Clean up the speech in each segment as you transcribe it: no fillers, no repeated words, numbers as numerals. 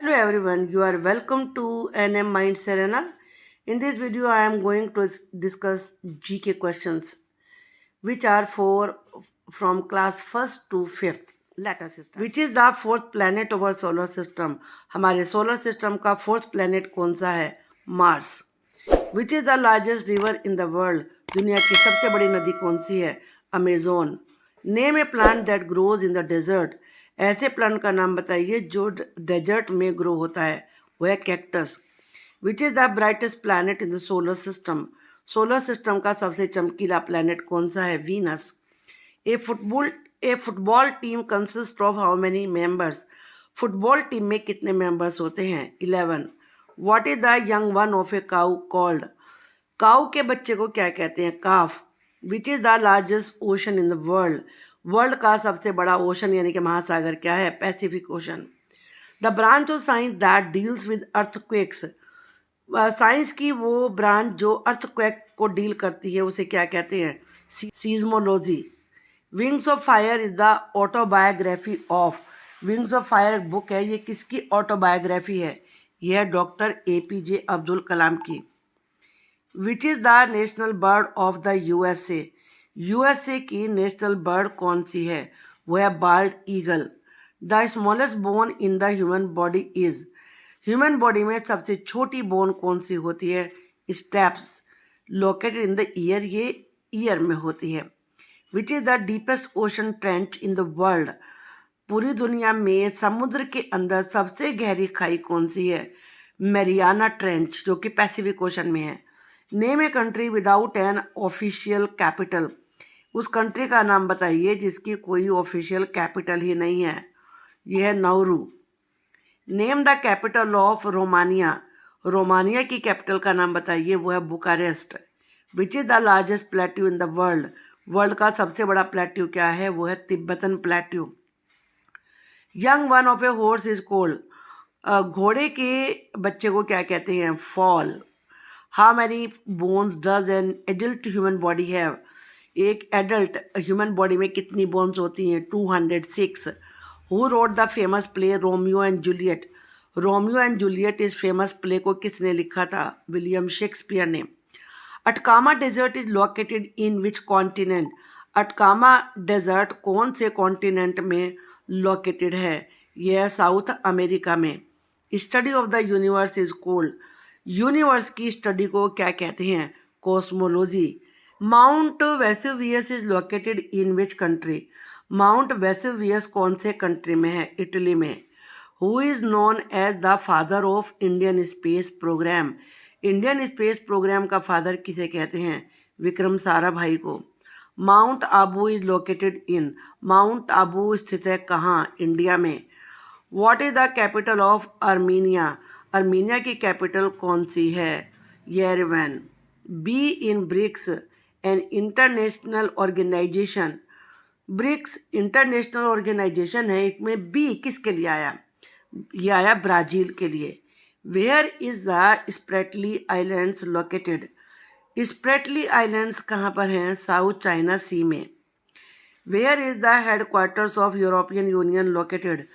Hello everyone, you are welcome to NM Mind Serena. In this video, I am going to discuss GK questions, which are for from class first to fifth. Let us start. Which is the fourth planet of our solar system? हमारे solar system का fourth planet कौन सा है? Mars. Which is the largest river in the world? दुनिया की सबसे बड़ी नदी कौन सी है? Amazon. Name a plant that grows in the desert. ऐसे प्लांट का नाम बताइए जो डेजर्ट में ग्रो होता है, वो है cactus. Which is the brightest planet in the solar system? Solar system का सबसे चमकीला प्लैनेट कौन सा है? Venus. A football team consist of how many members? Football team में कितने मेंबर्स होते हैं? 11. What is the young one of a cow called? Cow के बच्चे को क्या कहते हैं? Calf. Which is the largest ocean in the world? World का सबसे बड़ा ओशन यानी कि महासागर क्या है? Pacific ocean. The branch of science that deals with earthquakes. Science की वो ब्रांच जो अर्थक्वेक को डील करती है उसे क्या कहते हैं? Seismology. Wings of fire is the autobiography of. Wings of fire एक बुक है, ये किसकी ऑटोबायोग्राफी है? यह है डॉक्टर APJ अब्दुल कलाम की. विच is the national bird of the USA? USA की नेशनल बर्ड कौन सी है? वो है bald eagle. The smallest bone in the human body is. Human body में सबसे छोटी बोन कौन सी होती है? Steps. Located in the year, ये ईयर में होती है. विच is the deepest ocean trench in the world? पूरी दुनिया में समुद्र के अंदर सबसे गहरी खाई कौन सी है? मैरियाना ट्रेंच, जो कि पैसिफिक ओशन में है. Name a country without an official capital. उस कंट्री का नाम बताइए जिसकी कोई ऑफिशियल कैपिटल ही नहीं है. यह है Nauru. Name the capital of Romania. Romania की कैपिटल का नाम बताइए, वो है Bucharest. Which is the largest plateau in the world? World का सबसे बड़ा प्लेट्यू क्या है? वो है Tibetan plateau. Young one of a horse is cold. घोड़े के बच्चे को क्या कहते हैं? Fall. How many bones does an adult human body have? एक एडल्ट ह्यूमन बॉडी में कितनी बोन्स होती हैं? 206. Who wrote the famous play Romeo and Juliet? Romeo and Juliet इस फेमस प्ले को किसने लिखा था? विलियम शेक्सपियर ने. Atacama desert is located in which continent? Atacama desert कौन से कॉन्टिनेंट में लोकेटेड है? यह है साउथ अमेरिका में. Study of the universe is called. Universe की स्टडी को क्या कहते हैं? Cosmology. Mount Vesuvius is located in which country? Mount Vesuvius कौन से कंट्री में है? इटली में. Who is known as the father of Indian space programme? Indian space programme का फादर किसे कहते हैं? विक्रम साराभाई को. Mount Abu is located in. Mount Abu स्थित है कहाँ? इंडिया में. What is the capital of Armenia? Armenia की कैपिटल कौन सी है? Yerevan. B in BRICS an international organisation. BRICS international organisation है, इसमें बी किसके लिए आया? ये आया ब्राज़ील के लिए. Where is the Spratly islands located? Spratly islands कहाँ पर हैं? साउथ चाइना सी में. Where is the headquarters of European Union located?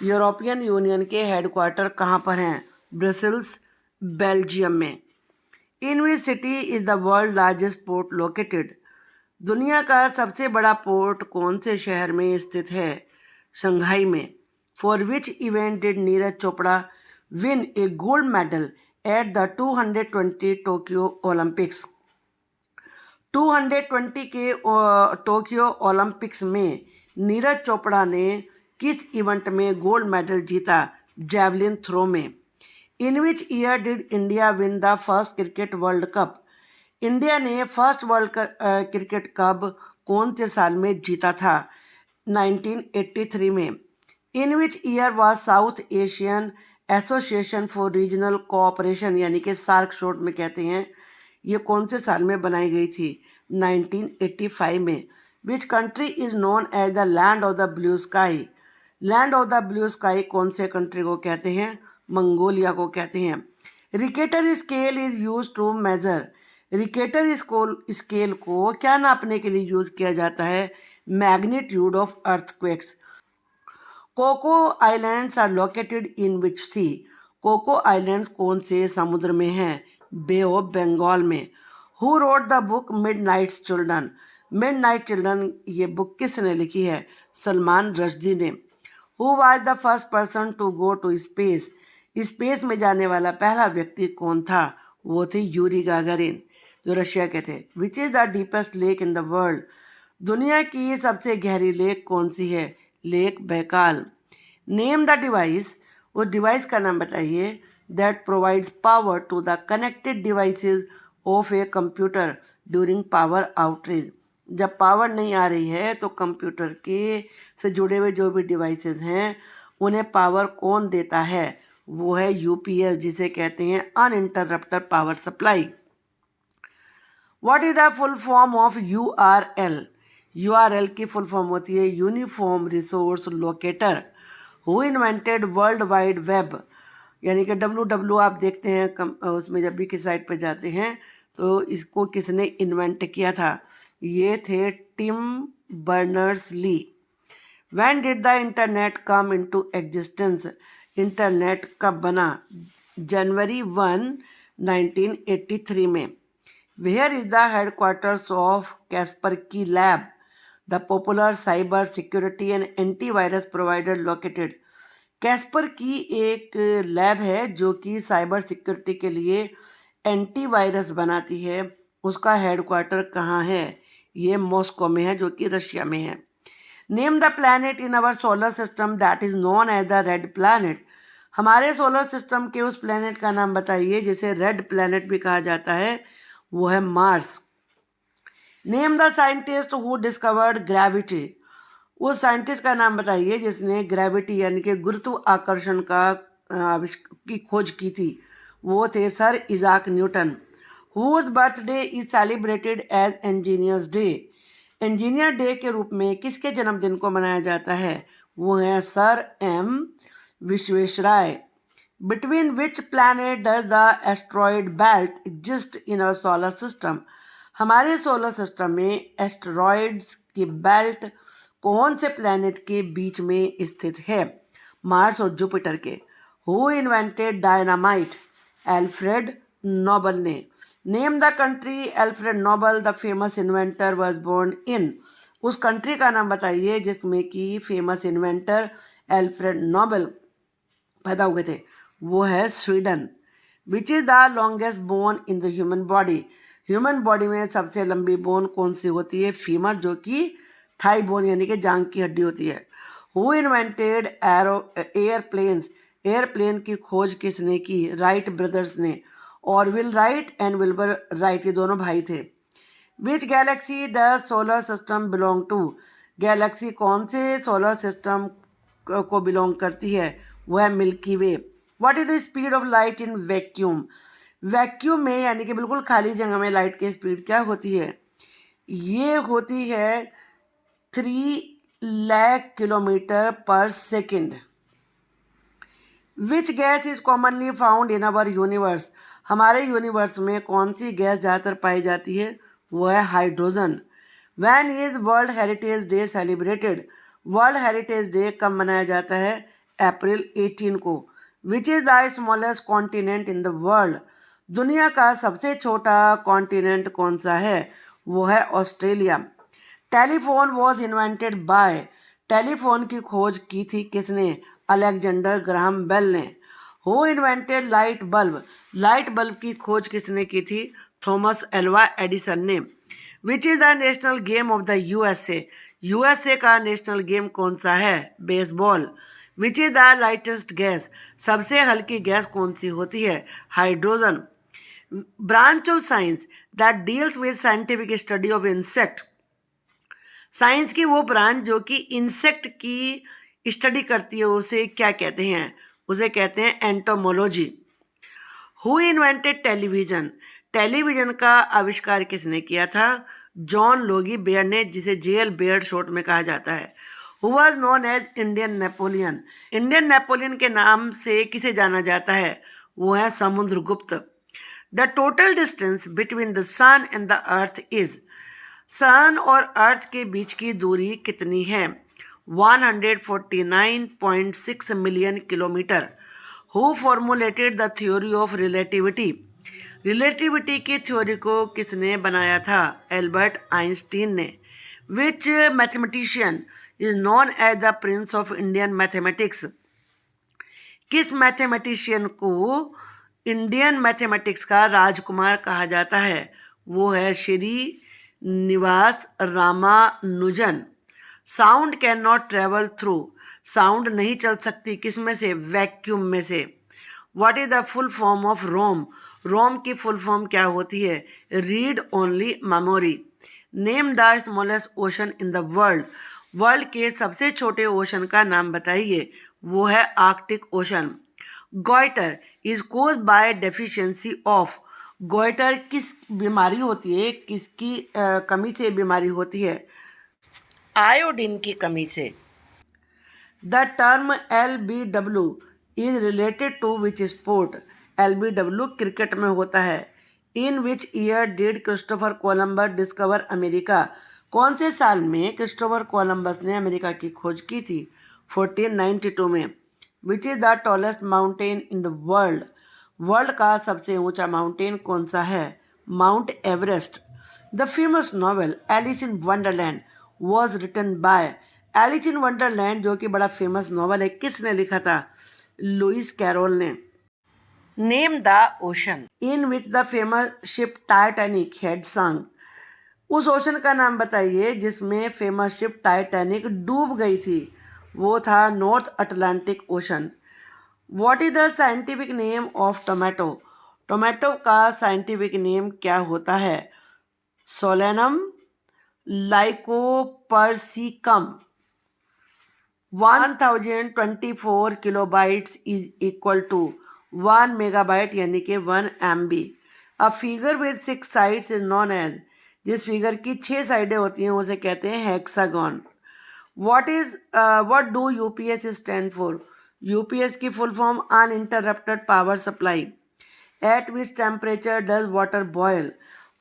European Union के हेडक्वार्टर कहाँ पर हैं? ब्रसेल्स, बेल्जियम में. In which city is the world largest port located? दुनिया का सबसे बड़ा पोर्ट कौन से शहर में स्थित है? शंघाई में. For which event did Neeraj Chopra win A gold medal at the 220 Tokyo Olympics? 220 के टोक्यो ओलंपिक्स में नीरज चोपड़ा ने किस इवेंट में गोल्ड मेडल जीता? जैवलिन थ्रो में. In which year did India win the first cricket world cup? India ने first world cricket cup कौन से साल में जीता था? 1983 में. In which year was South Asian Association for Regional Cooperation यानी कि सार्क शॉर्ट में कहते हैं, ये कौन से साल में बनाई गई थी? 1985 में. Which country is known as the land of the blue sky? Land of the blue sky कौन से कंट्री को कहते हैं? मंगोलिया को कहते हैं. Richter scale is use to measure. Richter scale को क्या नापने के लिए यूज़ किया जाता है? Magnitude of earthquakes. Coco islands are located in which sea? Coco islands कौन से समुद्र में हैं? बे ऑफ बंगाल में। Who wrote the book Midnight Children? Midnight Children ये बुक किसने लिखी है? सलमान रश्दी ने। Who was the first person to go to space? Space में जाने वाला पहला व्यक्ति कौन था? वो थे यूरी गागारिन, जो रशिया के थे। Which is the deepest lake in the world? दुनिया की सबसे गहरी लेक कौन सी है? Lake Baikal. Name the device, उस डिवाइस का नाम बताइए, that provides power to the connected devices of a computer during power outrage. जब पावर नहीं आ रही है तो कंप्यूटर के से जुड़े हुए जो भी डिवाइसेस हैं उन्हें पावर कौन देता है? वो है यूपीएस, जिसे कहते हैं uninterrupted power supply. What is the full form of URL? URL की फुल फॉर्म होती है uniform resource locator. Who invented world wide web? यानी कि डब्ल्यू आप देखते हैं उसमें जब भी किसी साइट पर जाते हैं तो इसको किसने इन्वेंट किया था? ये थे Tim Berners Lee. When did the internet come into existence? Internet कब बना? जनवरी 1, 1983 में। Where is the headquarters of Kaspersky lab, the popular cyber security and antivirus provider located? Kaspersky एक लैब है जो कि साइबर सिक्योरिटी के लिए एंटीवायरस बनाती है। उसका हेडक्वार्टर कहाँ है? ये मॉस्को में है, जो कि रशिया में है। Name the planet in our solar system that is known as the red planet? हमारे सोलर सिस्टम के उस प्लैनेट का नाम बताइए जिसे रेड प्लैनेट भी कहा जाता है। वो है Mars. Name the scientist who discovered gravity? उस साइंटिस्ट का नाम बताइए जिसने ग्रेविटी यानी कि गुरुत्वाकर्षण की खोज की थी। वो थे sir Isaac Newton. Whose birthday is celebrated as engineers day? Engineer day के रूप में किसके जन्मदिन को मनाया जाता है? वो हैं sir M Visvesvaraya. Between which planet does the asteroid belt exist in our solar system? हमारे सोलर सिस्टम में एस्ट्रॉयड्स की बेल्ट कौन से प्लैनेट के बीच में स्थित है? मार्स और जुपिटर के। Who invented dynamite? Alfred Nobel ने। Name the country Alfred Nobel the famous inventor was born in? उस कंट्री का नाम बताइए जिसमें कि फेमस इन्वेंटर एल्फ्रेड नोबल पैदा हुए थे। वो है Sweden. Which is the longest bone in the human body? Human body में सबसे लंबी बोन कौन सी होती है? फीमर, जो कि थाई बोन यानी कि जांग की हड्डी होती है। Who invented airplanes? एयरप्लेन की खोज किसने की? राइट ब्रदर्स ने। Orville Wright and Wilbur Wright ये दोनों भाई थे। Which galaxy does solar system belong to? Galaxy कौन से सोलर सिस्टम को बिलोंग करती है? वो है milky way. What is the speed of light in vacuum? Vacuum में यानी कि बिल्कुल खाली जगह में लाइट की स्पीड क्या होती है? ये होती है 3 lakh kilometre per second. Which gas is commonly found in our universe? हमारे यूनिवर्स में कौन सी गैस ज़्यादातर पाई जाती है? वो है hydrogen. When is world heritage day celebrated? World heritage day कब मनाया जाता है? अप्रैल 18 को। Which is the smallest continent in the world? दुनिया का सबसे छोटा कॉन्टिनेंट कौन सा है? वो है Australia. Telephone was invented by? Telephone की खोज की थी किसने? अलेक्जेंडर ग्राहम बेल ने। Who invented light bulb? Light bulb की खोज किसने की थी? थॉमस एल्वा एडिसन ने। विच is the national game of the USA? USA का नेशनल गेम कौन सा है? Baseball. Which is the lightest gas? सबसे हल्की गैस कौन सी होती है? Hydrogen. Branch of science that deals with scientific study of insect? Science की वो ब्रांच जो कि इंसेक्ट की स्टडी करती है उसे क्या कहते हैं? उसे कहते हैं entomology. Who invented television? Television का आविष्कार किसने किया था? जॉन लोगी बेयर्ड ने, जिसे जेएल बेयर्ड शॉर्ट में कहा जाता है। Who was known as Indian Napoleon? Indian Napoleon के नाम से किसे जाना जाता है? वो है Samudragupta. The total distance between the sun and the earth is? Sun और अर्थ के बीच की दूरी कितनी है? 149.6 million kilometer. Who formulated the theory of relativity? Relativity की थ्योरी को किसने बनाया था? एल्बर्ट आइंस्टीन ने. Which mathematician is known as the prince of Indian mathematics? किस मैथमेटिशियन को इंडियन मैथमेटिक्स का राजकुमार कहा जाता है? वो है Srinivas Ramanujan. Sound can not travel through. Sound नहीं चल सकती किस में से? वैक्यूम में से. What is the full form of ROM? ROM की फुल फॉर्म क्या होती है? Read only memory. Name the smallest ocean in the world. World के सबसे छोटे ओशन का नाम बताइए. वो है Arctic ocean. Goitre is caused by deficiency of. Goitre किस बीमारी होती है? किसकी कमी से बीमारी होती है? आयोडीन की कमी से. The term LBW is related to which sport? LBW cricket में होता है. In which year did Christopher Columbus discover America? कौन से साल में क्रिस्टोफर कोलंबस ने अमेरिका की खोज की थी? 1492 में. Which is the tallest mountain in the world? World का सबसे ऊंचा माउंटेन कौन सा है? Mount Everest. The famous novel Alice in Wonderland was written by. Alice in Wonderland जो कि बड़ा फेमस नॉवल है, किसने लिखा था? लुइस कैरोल ने. Name the ocean in which the famous ship Titanic had sunk. उस ओशन का नाम बताइए जिसमें फेमस शिप टाइटैनिक डूब गई थी. वो था North Atlantic Ocean. What is the scientific name of tomato? Tomato का साइंटिफिक नेम क्या होता है? Solanum lycopersicum. 1024 kilobytes is equal to 1 megabyte यानी कि 1 MB. A figure with 6 sides is known as. जिस फिगर की 6 साइडें होती हैं उसे कहते हैं hexagon. what do UPS stand for? UPS की full form uninterrupted power supply. At which temperature does water boil?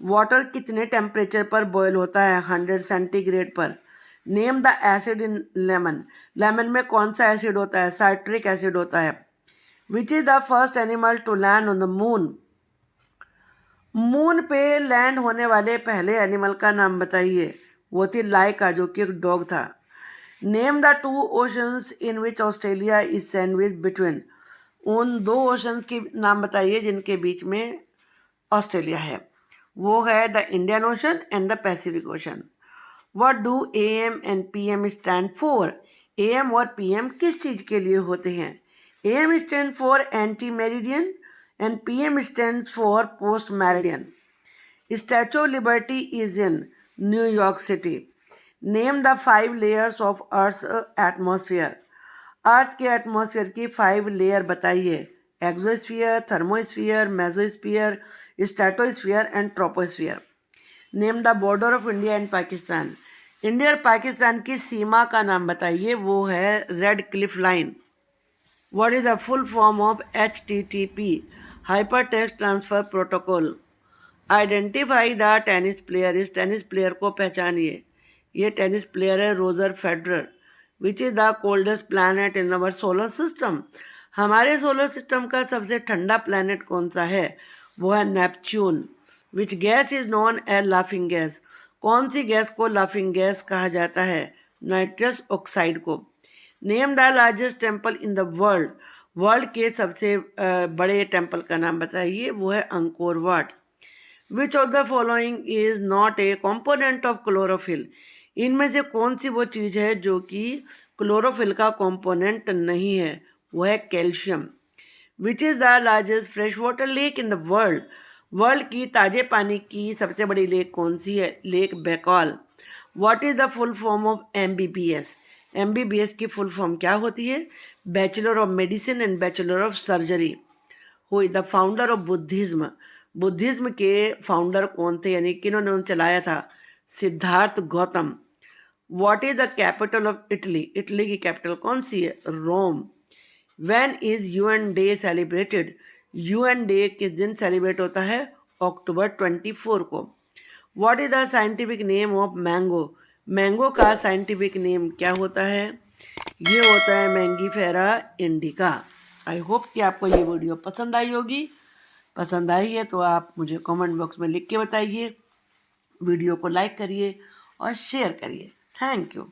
Water कितने टेम्परेचर पर बॉयल होता है? 100 सेंटीग्रेड पर. Name the acid in lemon. Lemon में कौन सा एसिड होता है? साइट्रिक एसिड होता है. Which is the first animal to land on the moon? Moon पे लैंड होने वाले पहले एनिमल का नाम बताइए. वो थी लाइका जो कि एक डॉग था. Name the 2 oceans in which Australia is sandwich between. उन 2 ओशंस के नाम बताइए जिनके बीच में ऑस्ट्रेलिया है. वो है the Indian ocean and the Pacific ocean. What do AM and PM stand for? AM और PM किस चीज़ के लिए होते हैं? AM stand for anti meridian and PM stand for post meridian. Statue of liberty is in New York city. Name the 5 layers of earth atmosphere. अर्थ के atmosphere की 5 layer बताइए. Exosphere, thermosphere, mesosphere, stratosphere and troposphere. Name the border of India and Pakistan. India और पाकिस्तान की सीमा का नाम बताइए. वो है red Cliff line. What is the full form of HTTP? Hyper text transfer protocol. Identify the tennis player. इस tennis player को पहचानिए. ये टेनिस प्लेयर है Roger Federer. Which is the coldest planet in our solar system. हमारे solar system का सबसे ठंडा planet कौन सा है? वो है Neptune. Which gas is known as laughing gas. कौन सी गैस को लाफिंग गैस कहा जाता है? नाइट्रस ऑक्साइड को. Name the largest temple in the world. World के सबसे बड़े टेम्पल का नाम बताइए. वो है Angkor Wat. Which of the following is not a component of chlorophyll. इनमें से कौन सी वो चीज़ है जो कि क्लोरोफिल का कॉम्पोनेंट नहीं है? वो है calcium. Which is the largest fresh water lake in the world. World की ताज़े पानी की सबसे बड़ी लेक कौन सी है? Lake Baikal. What is the full form of MBBS. MBBS की फुल फॉर्म क्या होती है? Bachelor of medicine and bachelor of surgery. Who is the founder of Buddhism. Buddhism के फाउंडर कौन थे यानी किन्होंने उन्हें चलाया था? Siddhartha Gautam. What is the capital of Italy. Italy की कैपिटल कौन सी है? Rome. When is UN day celebrated. UN day किस दिन सेलिब्रेट होता है? अक्टूबर 24 को. What is the scientific name of mango. Mango का साइंटिफिक नेम क्या होता है? ये होता है मैंगीफेरा इंडिका। आई होप कि आपको ये वीडियो पसंद आई होगी। पसंद आई है तो आप मुझे कमेंट बॉक्स में लिख के बताइए। वीडियो को लाइक करिए और शेयर करिए। Thank you.